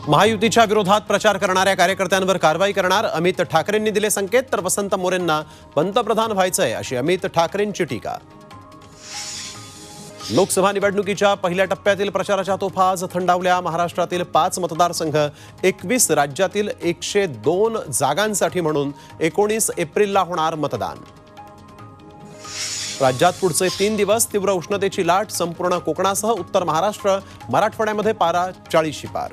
महायुतीच्या विरोधात प्रचार करणाऱ्या कार्यकर्त्यांवर कारवाई करणार अमित ठाकरेंनी दिले संकेत, तर वसंत मोरेंना पंतप्रधान व्हायचंय अशी अमित ठाकरेंची टीका। लोकसभा निवडणुकीच्या पहिल्या टप्प्यातील प्रचाराच्या तोफा आज थंडावल्या। महाराष्ट्रातील 5 मतदारसंघ, 21 राज्यातील 102 जागांसाठी म्हणून 19 एप्रिलला होणार मतदान। राज्यात पुढचे 3 दिवस तीव्र उष्णतेची लाट, संपूर्ण कोकणासह उत्तर महाराष्ट्र, मराठवाड्यामध्ये पारा 40शी पार।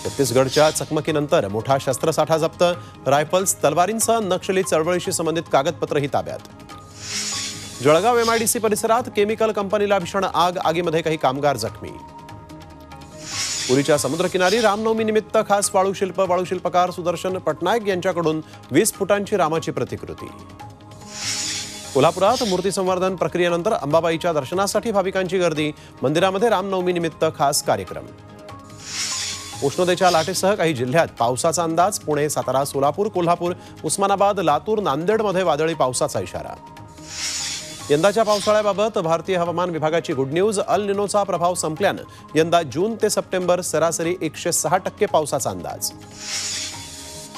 छत्तीसगडच्या चकमकीनंतर मोठा शस्त्रसाठा जप्त, रायफल्स, तलवारींसह नक्षली चळवळीशी संबंधित कागदपत्रही ताब्यात। जळगाव एमआयडीसी परिसरात केमिकल कंपनीला भीषण आग, आगीमध्ये काही कामगार जखमी। पुरीच्या समुद्रकिनारी रामनवमी निमित्त खास वाळूशिल्पकार सुदर्शन पटनायक यांच्याकडून 20 फुटांची रामाची प्रतिकृती। कोल्हापुरात मूर्ती संवर्धन प्रक्रियेनंतर अंबाबाईच्या दर्शनासाठी भाविकांची गर्दी, मंदिरामध्ये रामनवमी निमित्त खास कार्यक्रम। उष्णतेच्या लाटेसह काही जिल्ह्यात पावसाचा अंदाज, पुणे, सातारा, सोलापूर, कोल्हापूर, उस्मानाबाद, लातूर, नांदेडमध्ये वादळी पावसाचा इशारा। यंदाच्या पावसाळ्याबाबत भारतीय हवामान विभागाची गुड न्यूज, अल निनोचा प्रभाव संपल्यानं यंदा जून ते सप्टेंबर सरासरी 106% पावसाचा अंदाज।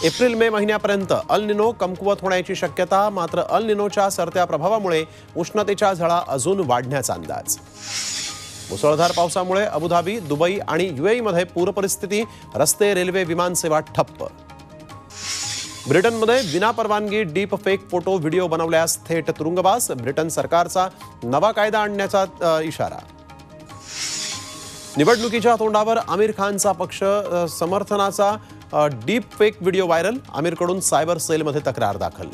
एप्रिल मे महिन्यापर्यंत अल निनो कमकुवत होण्याची शक्यता, मात्र अल निनोच्या सरत्या प्रभावामुळे उष्णतेच्या झळा अजून वाढण्याचा अंदाज। मुसळधार पावसामुळे अबुधाबी, दुबई आणि यूएईमध्ये पूरपरिस्थिती, रस्ते, रेल्वे, विमानसेवा ठप्प। ब्रिटनमध्ये विनापरवानगी डीप फेक फोटो व्हिडिओ बनवल्यास थेट तुरुंगवास, ब्रिटन सरकारचा नवा कायदा आणण्याचा इशारा। निवडणुकीच्या तोंडावर आमिर खानचा पक्ष समर्थनाचा डीप फेक व्हिडिओ व्हायरल, आमिरकडून सायबर सेलमध्ये तक्रार दाखल।